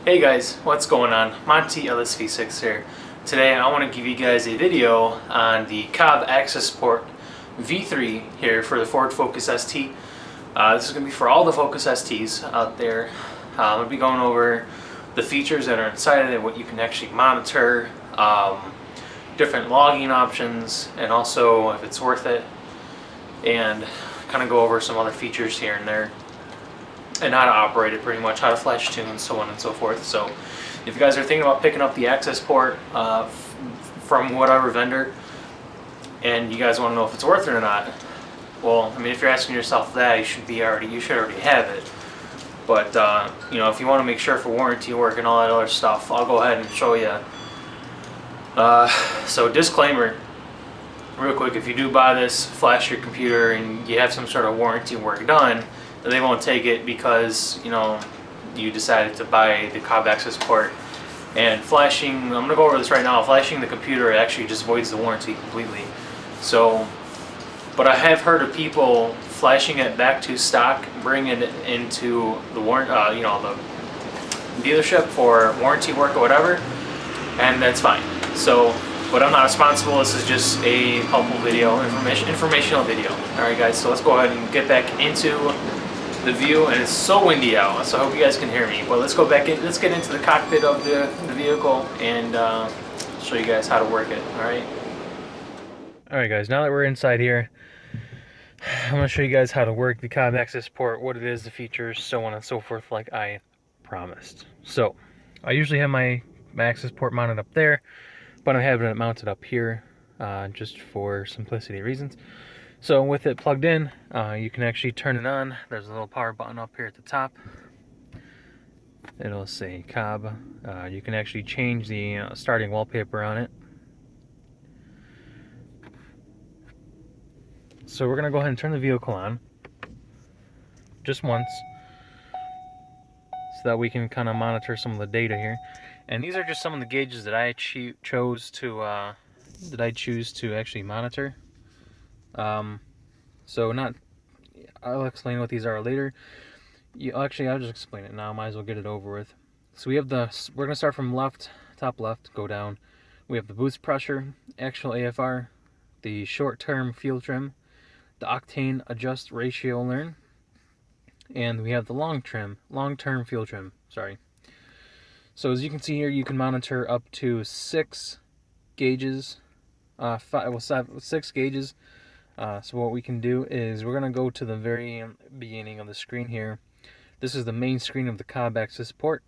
Hey guys, what's going on? Monty LSV6 here. Today I want to give you guys a video on the COBB AccessPORT V3 here for the Ford Focus ST. This is going to be for all the Focus STs out there. I'm going to be going over the features that are inside of it, what you can actually monitor, different logging options, and also if it's worth it, and kind of go over some other features here and there, and how to operate it, pretty much how to flash tunes, so on and so forth. So if you guys are thinking about picking up the access port from whatever vendor, and you guys want to know if it's worth it or not, well, I mean, if you're asking yourself that, you should already have it. But you know, if you want to make sure for warranty work and all that other stuff, I'll go ahead and show you. So disclaimer, real quick: if you do buy this, flash your computer, and you have some sort of warranty work done, they won't take it because, you know, you decided to buy the COBB AccessPORT. And flashing, I'm going to go over this right now, flashing the computer actually just voids the warranty completely. So, but I have heard of people flashing it back to stock, bringing it into the you know, the dealership for warranty work or whatever, and that's fine. So, but I'm not responsible. This is just a helpful video, informational video. All right, guys. So let's go ahead and get back into the view, and it's so windy out, so I hope you guys can hear me. But let's go back in. Let's get into the cockpit of the vehicle and show you guys how to work it. All right, guys. Now that we're inside here, I'm gonna show you guys how to work the COBB AccessPORT, what it is, the features, so on and so forth, like I promised. So I usually have my AccessPORT mounted up there, but I'm having it mounted up here just for simplicity reasons. So with it plugged in, you can actually turn it on. There's a little power button up here at the top. It'll say COBB. You can actually change the starting wallpaper on it. So we're going to go ahead and turn the vehicle on just once, so that we can kind of monitor some of the data here. And these are just some of the gauges that I choose to actually monitor. So I'll explain what these are later. I'll just explain it now. Might as well get it over with. So we're gonna start from left, top left, go down. We have the boost pressure, actual AFR, the short-term fuel trim, the octane adjust ratio learn, and we have the long-term fuel trim. Sorry. So as you can see here, you can monitor up to 6 gauges. 6 gauges. So what we can do is we're going to go to the very beginning of the screen here. This is the main screen of the COBB AccessPORT,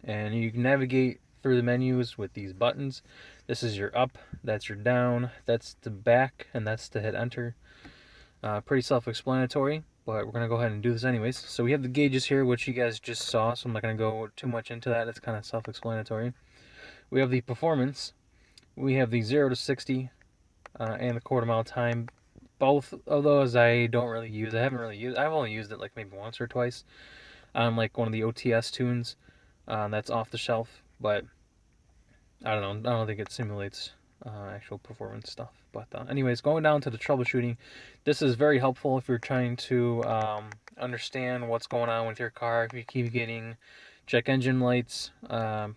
and you can navigate through the menus with these buttons. This is your up, that's your down, that's the back, and that's to hit enter. Pretty self-explanatory, but we're going to go ahead and do this anyways. So we have the gauges here, which you guys just saw, so I'm not going to go too much into that. It's kind of self-explanatory. We have the performance. We have the 0 to 60. And the quarter mile time. Both of those I don't really use. I've only used it like maybe once or twice on like one of the OTS tunes that's off the shelf, but I don't know. I don't think it simulates actual performance stuff. But anyways, going down to the troubleshooting, this is very helpful if you're trying to understand what's going on with your car. If you keep getting check engine lights, you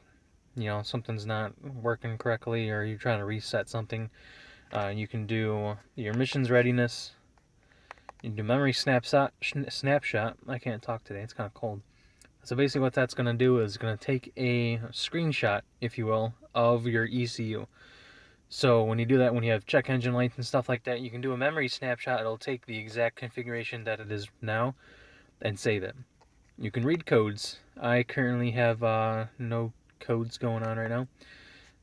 know, something's not working correctly, or you're trying to reset something. You can do your emissions readiness. You can do memory snapshot. I can't talk today. It's kind of cold. So basically what that's going to do is going to take a screenshot, if you will, of your ECU. So when you do that, when you have check engine lights and stuff like that, you can do a memory snapshot. It'll take the exact configuration that it is now and save it. You can read codes. I currently have no codes going on right now.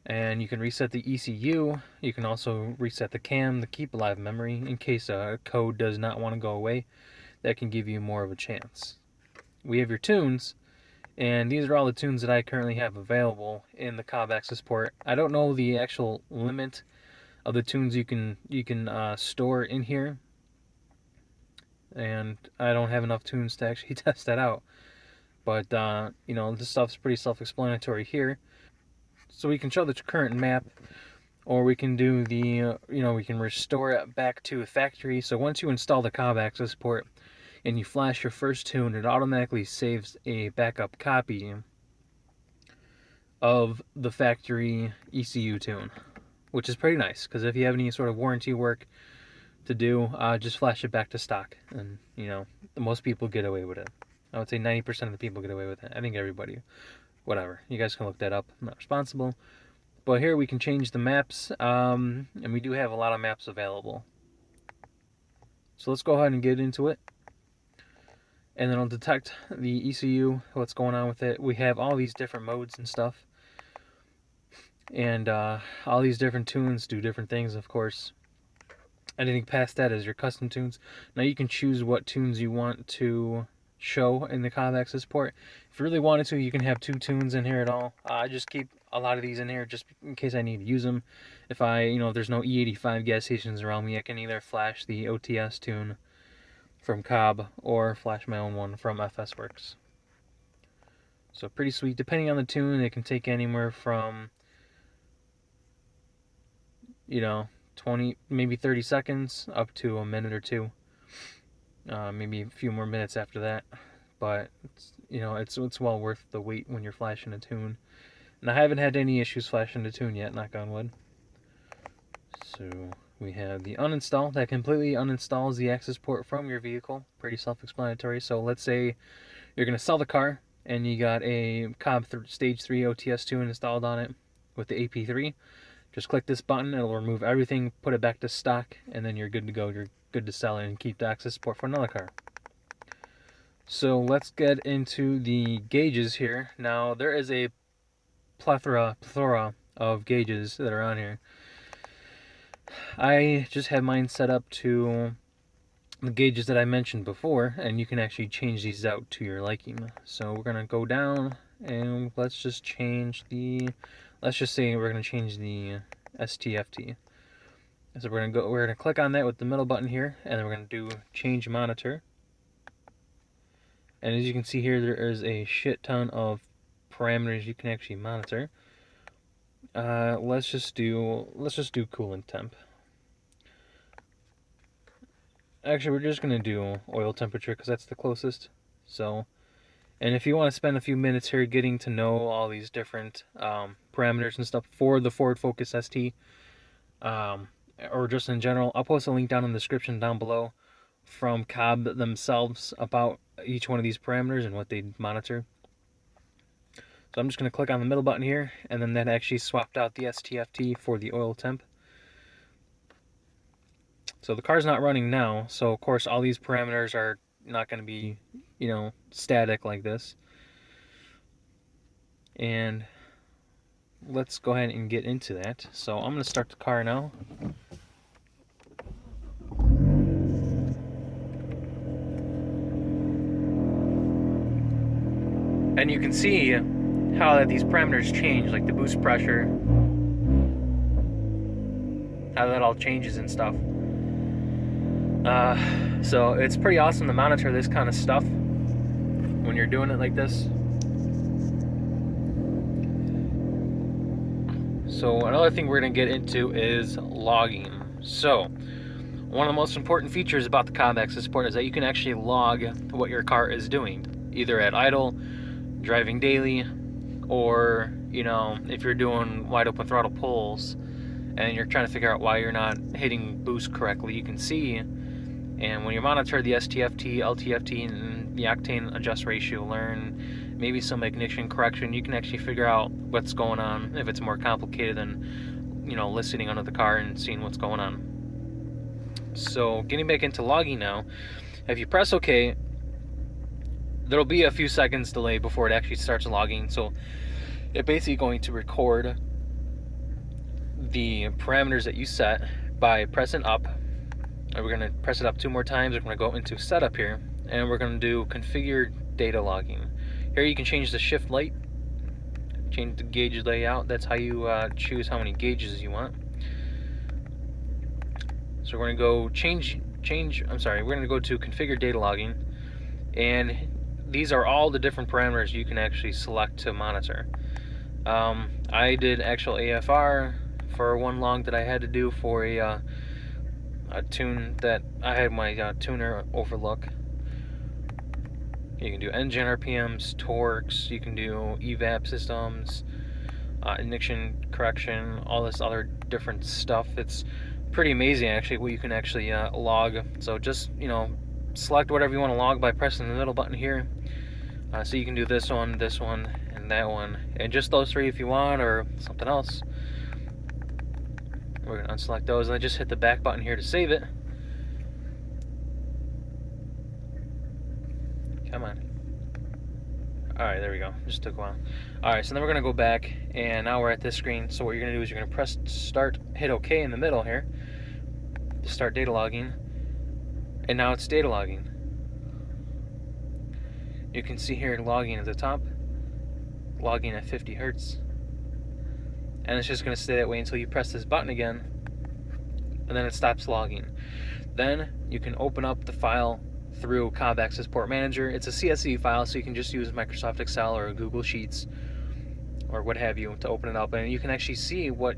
And you can reset the ECU. You can also reset the cam, the keep alive memory, in case a code does not want to go away. That can give you more of a chance. We have your tunes, and these are all the tunes that I currently have available in the COBB AccessPORT. I don't know the actual limit of the tunes you can store in here, and I don't have enough tunes to actually test that out. But you know, this stuff's pretty self-explanatory here. So we can show the current map, or we can do the, we can restore it back to a factory. So once you install the COBB AccessPORT and you flash your first tune, it automatically saves a backup copy of the factory ECU tune, which is pretty nice, because if you have any sort of warranty work to do, just flash it back to stock, and you know, most people get away with it. I would say 90% of the people get away with it. I think everybody, whatever. You guys can look that up. I'm not responsible. But here we can change the maps, and we do have a lot of maps available. So let's go ahead and get into it. And then it'll detect the ECU, what's going on with it. We have all these different modes and stuff. And all these different tunes do different things, of course. Anything past that is your custom tunes. Now you can choose what tunes you want to show in the COBB AccessPORT. If you really wanted to, you can have 2 tunes in here at all. I just keep a lot of these in here just in case I need to use them. If if there's no E85 gas stations around me, I can either flash the OTS tune from COBB or flash my own one from FSWorks. So pretty sweet. Depending on the tune, it can take anywhere from 20, maybe 30 seconds up to a minute or 2. Maybe a few more minutes after that, but it's well worth the wait when you're flashing a tune. And I haven't had any issues flashing a tune yet, knock on wood. So we have the uninstall that completely uninstalls the AccessPORT from your vehicle. Pretty self-explanatory. So let's say you're going to sell the car and you got a COBB Stage 3 OTS tune installed on it with the AP3. Just click this button, it'll remove everything, put it back to stock, and then you're good to go. You're good to sell it and keep the AccessPORT for another car. So let's get into the gauges here. Now there is a plethora of gauges that are on here. I just have mine set up to the gauges that I mentioned before, and you can actually change these out to your liking. So we're gonna go down and let's just say we're gonna change the STFT. So we're gonna click on that with the middle button here, and then we're gonna do change monitor. And as you can see here, there is a shit ton of parameters you can actually monitor. Let's just do coolant temp. Actually, we're just gonna do oil temperature because that's the closest. So, and if you want to spend a few minutes here getting to know all these different parameters and stuff for the Ford Focus ST, or just in general, I'll post a link down in the description down below from COBB themselves about each one of these parameters and what they monitor. So I'm just going to click on the middle button here, and then that actually swapped out the STFT for the oil temp. So the car's not running now, so of course all these parameters are not going to be, static like this. And let's go ahead and get into that. So I'm going to start the car now. And you can see how that these parameters change, like the boost pressure, how that all changes and stuff. So it's pretty awesome to monitor this kind of stuff when you're doing it like this. So another thing we're going to get into is logging. So one of the most important features about the COBB AccessPORT is that you can actually log what your car is doing, either at idle, driving daily, or if you're doing wide open throttle pulls and you're trying to figure out why you're not hitting boost correctly, you can see. And when you monitor the STFT, LTFT, and the octane adjust ratio, learn maybe some ignition correction, you can actually figure out what's going on if it's more complicated than listening under the car and seeing what's going on. So getting back into logging now, if you press OK, there'll be a few seconds delay before it actually starts logging. So it's basically going to record the parameters that you set by pressing up. And we're going to press it up 2 more times. We're going to go into setup here, and we're going to do configure data logging. Here you can change the shift light, change the gauge layout. That's how you choose how many gauges you want. So we're going to go we're going to go to configure data logging, and these are all the different parameters you can actually select to monitor. I did actual AFR for one log that I had to do for a tune that I had my tuner overlook. You can do engine RPMs, torques, you can do evap systems, ignition correction, all this other different stuff. It's pretty amazing actually what you can actually log. So just, you know, select whatever you want to log by pressing the middle button here. So you can do this one, and that one, and just those three if you want, or something else. We're going to unselect those, and then just hit the back button here to save it. Come on. Alright, there we go. Just took a while. Alright, so then we're going to go back, and now we're at this screen. So what you're going to do is you're going to press start, hit OK in the middle here to start data logging. And now it's data logging. You can see here logging at the top, logging at 50 Hertz. And it's just going to stay that way until you press this button again, and then it stops logging. Then you can open up the file through COBB AccessPORT Manager. It's a CSV file, so you can just use Microsoft Excel or Google Sheets or what have you to open it up, and you can actually see what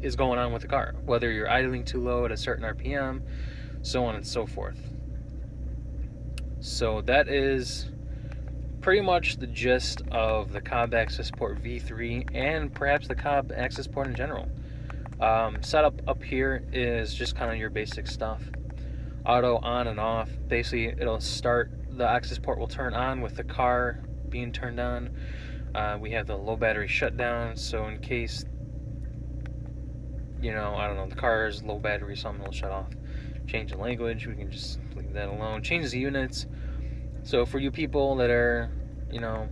is going on with the car, whether you're idling too low at a certain RPM, so on and so forth. So that is pretty much the gist of the COBB AccessPORT V3 and perhaps the COBB AccessPORT in general. Setup up here is just kind of your basic stuff. Auto on and off. Basically, it'll start, the AccessPORT will turn on with the car being turned on. We have the low battery shutdown, so in case, you know, I don't know, the car is low battery, something will shut off. Change the language, we can just leave that alone. Change the units. So for you people that are, you know,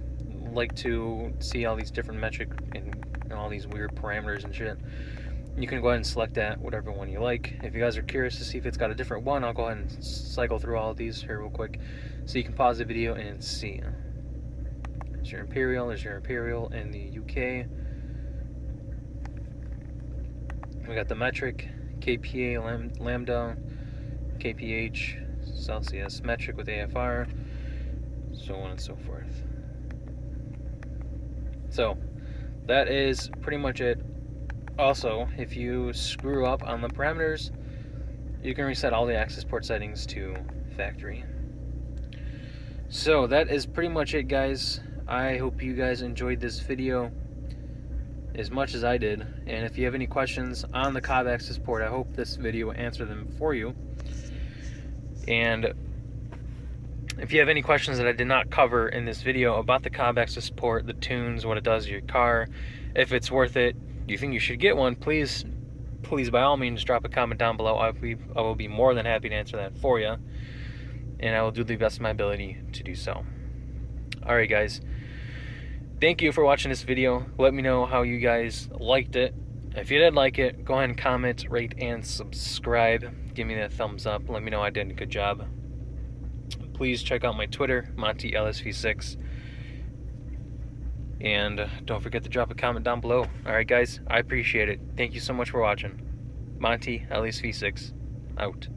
like to see all these different metric and all these weird parameters and shit, you can go ahead and select that, whatever one you like. If you guys are curious to see if it's got a different one, I'll go ahead and cycle through all of these here real quick, so you can pause the video and see. There's your Imperial in the UK. We got the metric, KPA, Lambda, KPH, Celsius, metric with AFR, so on and so forth. So that is pretty much it. Also, if you screw up on the parameters, you can reset all the AccessPORT settings to factory. So that is pretty much it, guys. I hope you guys enjoyed this video as much as I did, and if you have any questions on the COBB AccessPORT, I hope this video will answer them for you. And if you have any questions that I did not cover in this video about the COBB AccessPORT, the tunes, what it does to your car, if it's worth it, do you think you should get one, please by all means drop a comment down below. I will be more than happy to answer that for you, and I will do the best of my ability to do so. Alright guys, thank you for watching this video. Let me know how you guys liked it. If you did like it, go ahead and comment, rate, and subscribe. Give me that thumbs up. Let me know I did a good job. Please check out my Twitter, MontyLSV6. And don't forget to drop a comment down below. Alright guys, I appreciate it. Thank you so much for watching. MontyLSV6, out.